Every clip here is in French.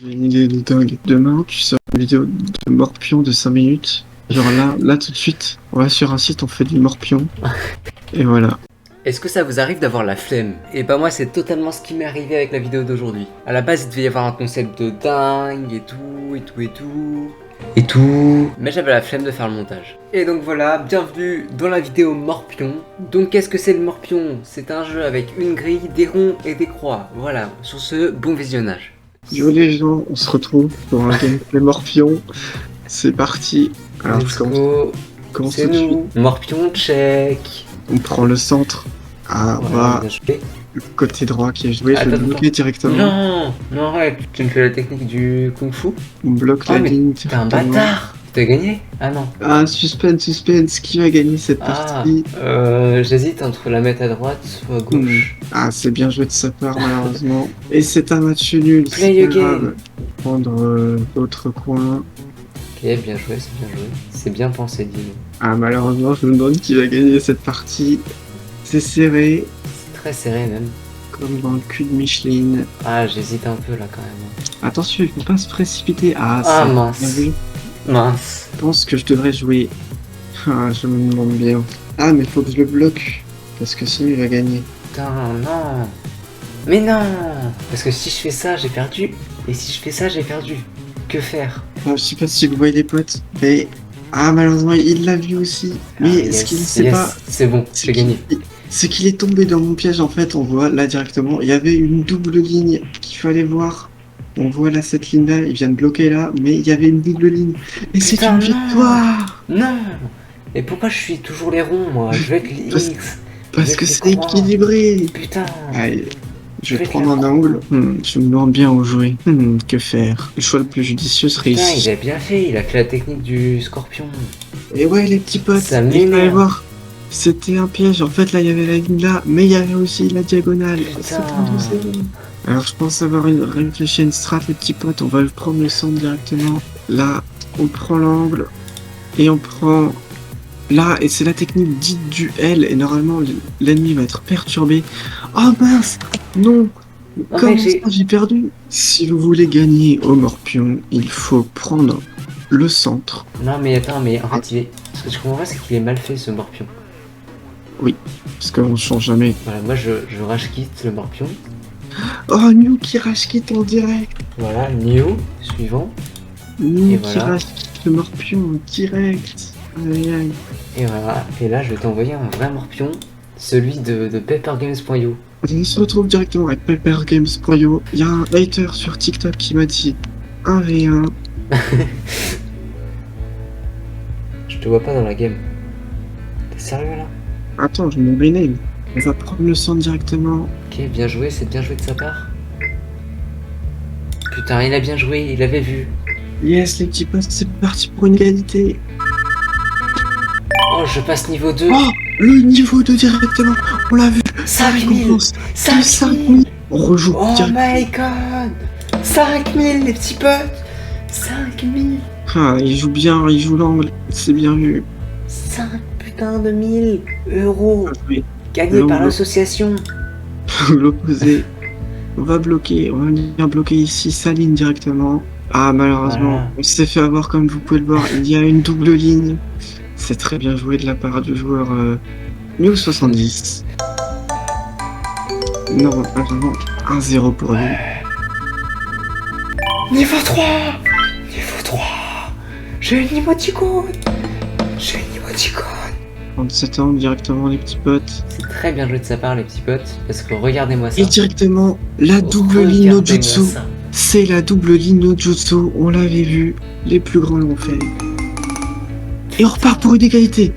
J'ai une idée de dingue. Demain, tu sors une vidéo de morpion de 5 minutes. Genre là tout de suite, on va sur un site, on fait du morpion. Et voilà. Est-ce que ça vous arrive d'avoir la flemme? Et bah moi c'est totalement ce qui m'est arrivé avec la vidéo d'aujourd'hui. À la base il devait y avoir un concept de dingue et tout. Mais j'avais la flemme de faire le montage. Et donc voilà, bienvenue dans la vidéo Morpion. Donc qu'est-ce que c'est le Morpion? C'est un jeu avec une grille, des ronds et des croix. Voilà, sur ce, bon visionnage. Yo les gens, on se retrouve pour un gameplay morpion. C'est parti. Alors Let's je commence go. tout C'est de suite. nous. Morpion check. On prend le centre. Ah, on Voilà, va bien joué. le côté droit qui est joué, je vais Attends, le bloquer directement. Non, non arrête, tu me fais la technique du kung fu. On bloque Ah la mais ligne t'es un directement. bâtard. T'as gagné? Ah non. Ah, suspense, qui va gagner cette partie? J'hésite entre la mettre à droite ou à gauche. Ah, c'est bien joué de sa part, malheureusement. Et c'est un match nul, Play c'est a pas game. grave. Prendre l'autre coin. Ok, bien joué, c'est bien joué. C'est bien pensé, dis-nous. Ah, malheureusement, je me demande qui va gagner cette partie. C'est serré, C'est très serré même. comme dans le cul de Micheline. Ah, j'hésite un peu là quand même. Attention, il faut pas se précipiter. Ah, Ah, c'est mince. bien vu. Mince. Je pense que je devrais jouer. Ah, je me demande bien. Ah, mais faut que je le bloque. Parce que sinon, il va gagner. Putain, non. Mais non. Parce que si je fais ça, j'ai perdu. Et si je fais ça, j'ai perdu. Que faire? Ah, je sais pas si vous voyez les potes, mais... Ah, malheureusement, il l'a vu aussi. Mais ce qu'il ne sait pas, C'est bon, j'ai gagné. c'est qu'il est tombé dans mon piège. En fait, on voit là directement, il y avait une double ligne qu'il fallait voir. On voit là cette ligne-là, il vient de bloquer là, mais il y avait une double ligne. Et c'est Putain, une non. victoire. Non. Et pourquoi je suis toujours les ronds, moi? Je vais être les Parce- X. Parce Avec que les c'est croix. équilibré. Putain. Allez, je vais Avec prendre la un angle. Je me demande bien où jouer. Que faire? Le choix le plus judicieux serait Putain, ici. il a bien fait, il a fait la technique du scorpion. Et ouais, les petits potes, Ça il m'énerve. fallait voir. C'était un piège. En fait, là, il y avait la ligne là, mais il y avait aussi la diagonale. C'est Putain. un de ces- Alors, je pense avoir réfléchi à une strat, les petits potes. On va prendre le centre directement. Là, on prend l'angle. Et on prend... Là, et c'est la technique dite du L. Et normalement, l'ennemi va être perturbé. Oh mince! Non! Oh, Comment mec, ça, j'ai perdu? Si vous voulez gagner au morpion, il faut prendre le centre. Non mais attends, mais en fait il est... Ce que je comprends pas c'est qu'il est mal fait ce morpion. Parce qu'on change jamais. Voilà, moi je rage quitte le morpion. Oh, New qui rage quitte en direct. Voilà, Neo, suivant. New Et qui voilà. rage quitte le morpion en direct. Aïe aïe. Et voilà, et là je vais t'envoyer un vrai morpion. Celui de peppergames.io. On se retrouve directement avec peppergames.io. Il y a un hater sur TikTok qui m'a dit 1v1. Je te vois pas dans la game. T'es sérieux là? Attends, je me rename. On va prendre le centre directement. Ok, bien joué, c'est bien joué de sa part. Putain, il a bien joué, il avait vu. Yes, les petits potes, c'est parti pour une égalité. Oh, je passe niveau 2. Oh, le niveau 2 directement. On l'a vu. 5000 Récompense de 5000 5000. On rejoue Oh direct. my god 5000 les petits potes 5000 Ah, il joue bien, il joue l'angle. C'est bien vu. 5 putain de 1000 euros Oui. gagnés Non, par non. l'association. L'opposé. On va bloquer, on va venir bloquer ici sa ligne directement. Ah, malheureusement, Voilà. on s'est fait avoir comme vous pouvez le voir. Il y a une double ligne. C'est très bien joué de la part du joueur New 70. Non, vraiment 1-0 pour lui. Niveau 3 Niveau 3 J'ai une émoticône. J'ai une émoticône. 37 ans directement les petits potes. C'est très bien joué de sa part les petits potes. Parce que regardez-moi ça. Et directement la double ligne no Regardez-moi jutsu. ça. C'est la double ligne no jutsu. On l'avait vu. Les plus grands l'ont fait. Et on repart pour une égalité.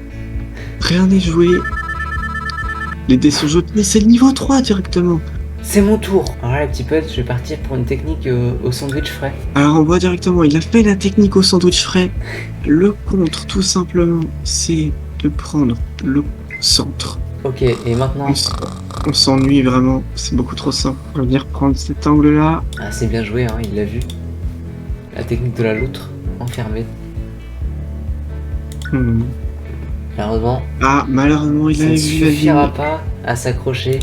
Rien n'est joué. Les dés sont jetés, c'est le niveau 3 directement. C'est mon tour. Alors là les petits potes, je vais partir pour une technique au sandwich frais. Alors on voit directement, il a fait la technique au sandwich frais. Le contre, tout simplement, c'est de prendre le centre. Ok, et maintenant... On s'ennuie vraiment, c'est beaucoup trop simple. On va venir prendre cet angle-là. Ah c'est bien joué, hein, il l'a vu. La technique de la loutre, enfermée. Malheureusement, Ah, malheureusement, il ça a ne vu la suffira ligne. pas à s'accrocher.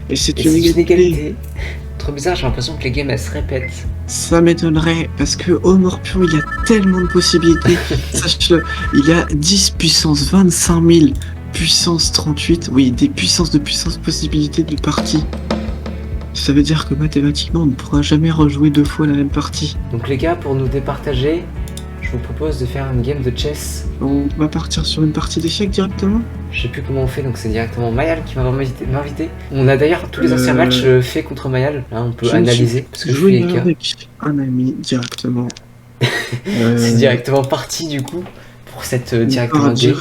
Et c'est Et une c'est une égalité. égalité. Trop bizarre, j'ai l'impression que les games elles se répètent. Ça m'étonnerait, parce que au Morpion, il y a tellement de possibilités. Sache-le, il y a 10 puissance 25 000, puissance 38. Oui, des puissances de puissance possibilités de partie. Ça veut dire que mathématiquement, on ne pourra jamais rejouer 2 fois la même partie. Donc les gars, pour nous départager, je vous propose de faire une game de chess. On va partir sur une partie d'échecs directement. Je sais plus comment on fait, donc c'est directement Mayal qui va m'inviter. On a d'ailleurs tous les anciens Euh, matchs faits contre Mayal. Là, on peut Je me suis analyser. Parce que je joué fais les cas. avec un ami directement. C'est directement parti du coup pour cette directement part game.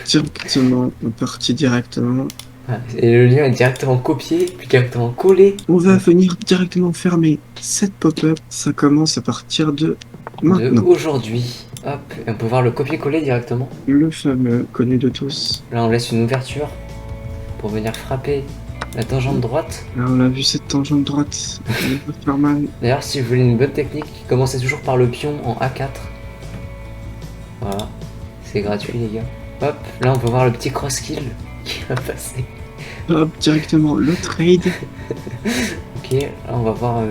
Directement, parti directement. Voilà. Et le lien est directement copié, puis directement collé. On va venir directement fermer cette pop-up. Ça commence à partir de De maintenant. aujourd'hui. Hop, et on peut voir le copier-coller directement. Le fameux connu de tous. Là, on laisse une ouverture pour venir frapper la tangente droite. Là, on a vu cette tangente droite. Elle va faire mal. D'ailleurs, si vous voulez une bonne technique, commencez toujours par le pion en A4. Voilà, c'est gratuit les gars. Hop, là on peut voir le petit cross-kill qui va passer. Hop, directement le trade. Ok, là on va voir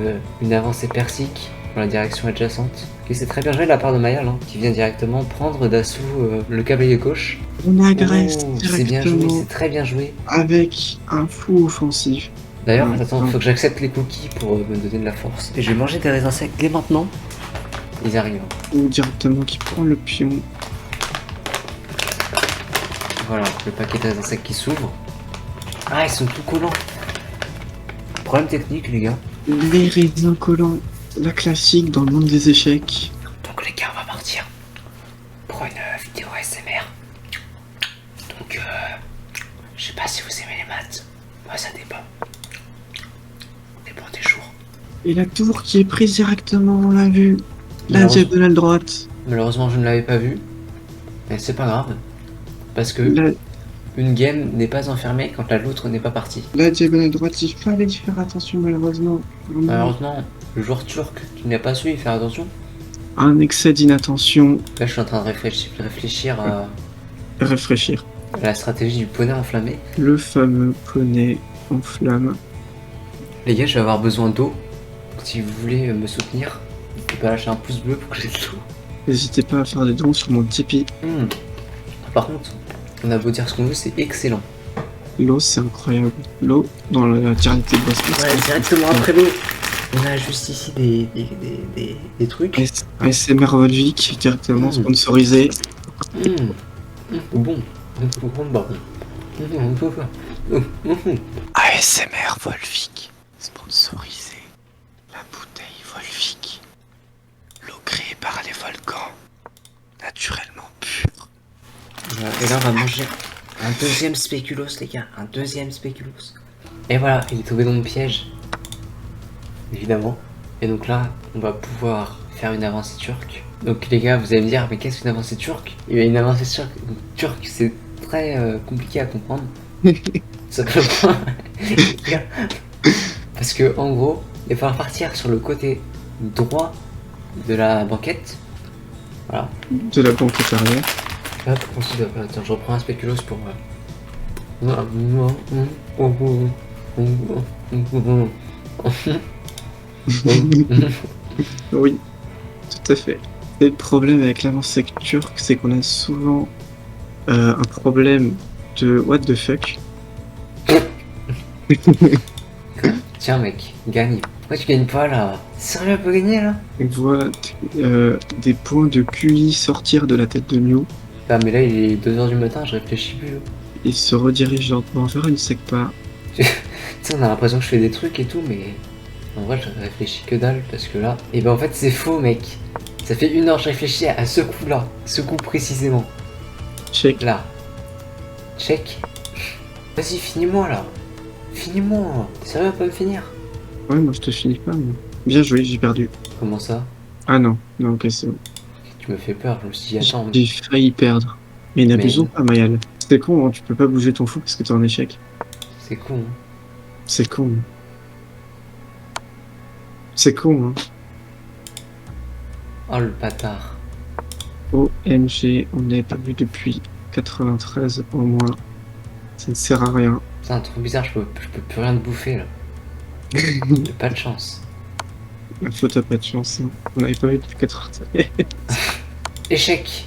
une avancée persique dans la direction adjacente. Ok, c'est très bien joué de la part de Mayal, hein, qui vient directement prendre d'assaut le cavalier gauche. On agresse Oh, c'est bien joué, directement c'est très bien joué. avec un fou offensif. D'ailleurs, Ouais, attends, ouais. faut que j'accepte les cookies pour me donner de la force. Et je vais manger des raisins secs dès maintenant. Ils arrivent. Ou directement qui prend le pion. Voilà, le paquet de raisins secs qui s'ouvre. Ah, ils sont tout collants. Problème technique, les gars. Les raisins collants. La classique dans le monde des échecs. Donc les gars, on va partir pour une vidéo ASMR. Donc, je sais pas si vous aimez les maths. Moi, ça dépend. Dépend des jours. Et la tour qui est prise directement, on l'a vu. La Malheureusement- diagonale droite. Malheureusement, je ne l'avais pas vu. Mais c'est pas grave. Parce que La, une game n'est pas enfermée quand l'autre n'est pas partie. la diagonale droite, il fallait y faire attention malheureusement. Vraiment. Malheureusement, le joueur turc qui n'a pas su y faire attention. Un excès d'inattention. Là, je suis en train de réfléchir à Réfléchir. la stratégie du poney enflammé. Le fameux poney en flamme. Les gars, je vais avoir besoin d'eau. Si vous voulez me soutenir, vous pouvez lâcher un pouce bleu pour que j'ai de l'eau. N'hésitez pas à faire des dons sur mon Tipeee. Par contre, on a beau dire ce qu'on veut, c'est excellent. L'eau, c'est incroyable. L'eau, dans la tiralité de boss. Ouais, directement après l'eau. On a juste ici des trucs. ASMR Volvic, directement Mm. sponsorisé. Bon. ASMR Volvic, sponsorisé. La bouteille Volvic. L'eau créée par les volcans. Naturellement pure. Et là, on va manger un deuxième spéculoos, les gars. Un deuxième spéculoos. Et voilà, il est tombé dans mon piège. Évidemment. Et donc là, on va pouvoir faire une avancée turque. Donc les gars, vous allez me dire, mais qu'est-ce qu'une avancée turque? Et bien, une avancée turque, c'est très compliqué à comprendre. Simplement. Parce que en gros, il va falloir partir sur le côté droit de la banquette. Voilà. De la banquette arrière. Hop, ensuite, attends, je reprends un spéculoos pour. Oui, tout à fait. Et le problème avec l'avancée turque, c'est qu'on a souvent un problème de what the fuck. Tiens, mec, gagne. Pourquoi tu gagnes pas là? Sérieux, elle peut gagner là? On voit des points de QI sortir de la tête de Mew. Ah, mais là, il est 2h du matin, je réfléchis plus. Il se redirige lentement vers une secpa. Tu sais, on a l'impression que je fais des trucs et tout, mais en vrai, je réfléchis que dalle parce que là. Et ben en fait, c'est faux, mec. Ça fait 1 heure que je réfléchis à ce coup-là, ce coup précisément. Check. Là. Check. Vas-y, finis-moi là. Finis-moi. T'es sérieux à pas me finir? Ouais, moi je te finis pas. Mais... Bien joué, j'ai perdu. Comment ça? Ah non, non, ok, c'est bon. Tu me fais peur, je me suis dit, attends. J'ai failli perdre. Mais n'abusons pas, Mayal. C'est con, hein, tu peux pas bouger ton fou parce que t'es en échec. C'est con. Hein. C'est con. Hein. C'est con, hein. Oh le bâtard. OMG, on n'est pas vu depuis 93 au moins. Ça ne sert à rien. Putain, trop bizarre, je peux plus rien te bouffer là. J'ai pas de chance. La faute, t'as pas de chance. Hein. On n'avait pas eu plus 4 heures. Échec.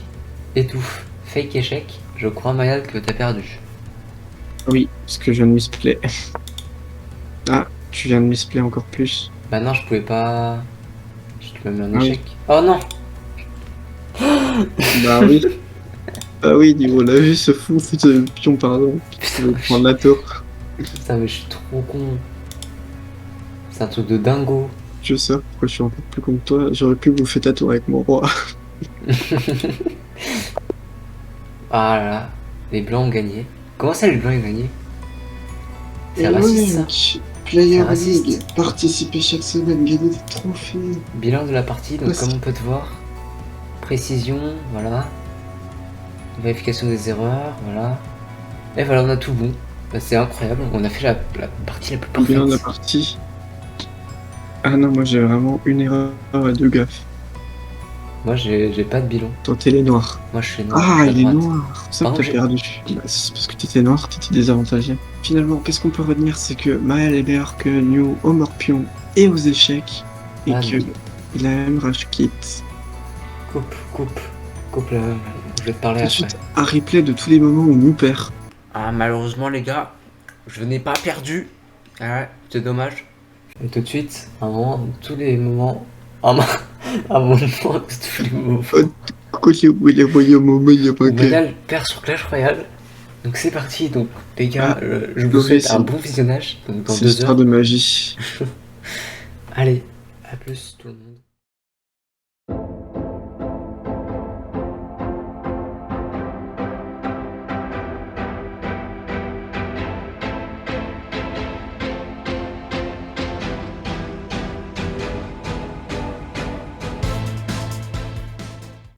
Étouffe. Fake échec. Je crois, Mayal, que t'as perdu. Oui, parce que je viens de misplay. Ah, tu viens de misplay encore plus. Bah non, je pouvais pas... Je te mets un Ah oui. échec. Oh non. Bah oui. Ah oui, on l'a vu ce fou, ce pion, pardon. Je vais prendre la tour. Putain, mais je suis trop con. C'est un truc de dingo. Je sais pourquoi je suis encore plus con que toi. J'aurais pu bouffer ta tour avec mon roi. Ah là là. Les blancs ont gagné. Comment ça, les blancs ont gagné? C'est Et raciste, ça. mec, Player C'est raciste. League, participer chaque semaine, gagner des trophées. Bilan de la partie, donc Parce- comme on peut te voir. Précision, voilà. Vérification des erreurs, voilà. Et voilà, on a tout bon. Bah, c'est incroyable, on a fait la partie la plus parfaite. Bilan de la partie. Ah non, moi j'ai vraiment une erreur à 2 gaffes. Moi, j'ai pas de bilan. Toi, t'es les noirs. Moi, je suis noir. Ah, je suis à il est droite. noir. C'est ça Par que contre, t'as perdu. Bah, c'est parce que t'étais noir, t'étais désavantagé. Finalement, qu'est-ce qu'on peut retenir? C'est que Maël est meilleur que New au morpion et aux échecs. Et Ah, que non. il a même rage quit. Coupe là. Je vais te parler Tout de après. suite, un replay de tous les moments où New perd. Ah, malheureusement, les gars, je n'ai pas perdu. Ah ouais, c'est dommage. Et tout de suite, un moment, tous les moments. Un moment de tous les moments. Pourquoi j'ai oublié les royaumes, mais il y a pas que. Mayal perd sur Clash Royale. Donc c'est parti. Donc, les gars, Ah, je vous Laurie, souhaite un c'est- bon visionnage. Donc, dans C'est 2 l'histoire heures. de magie. Allez, à plus tout le monde.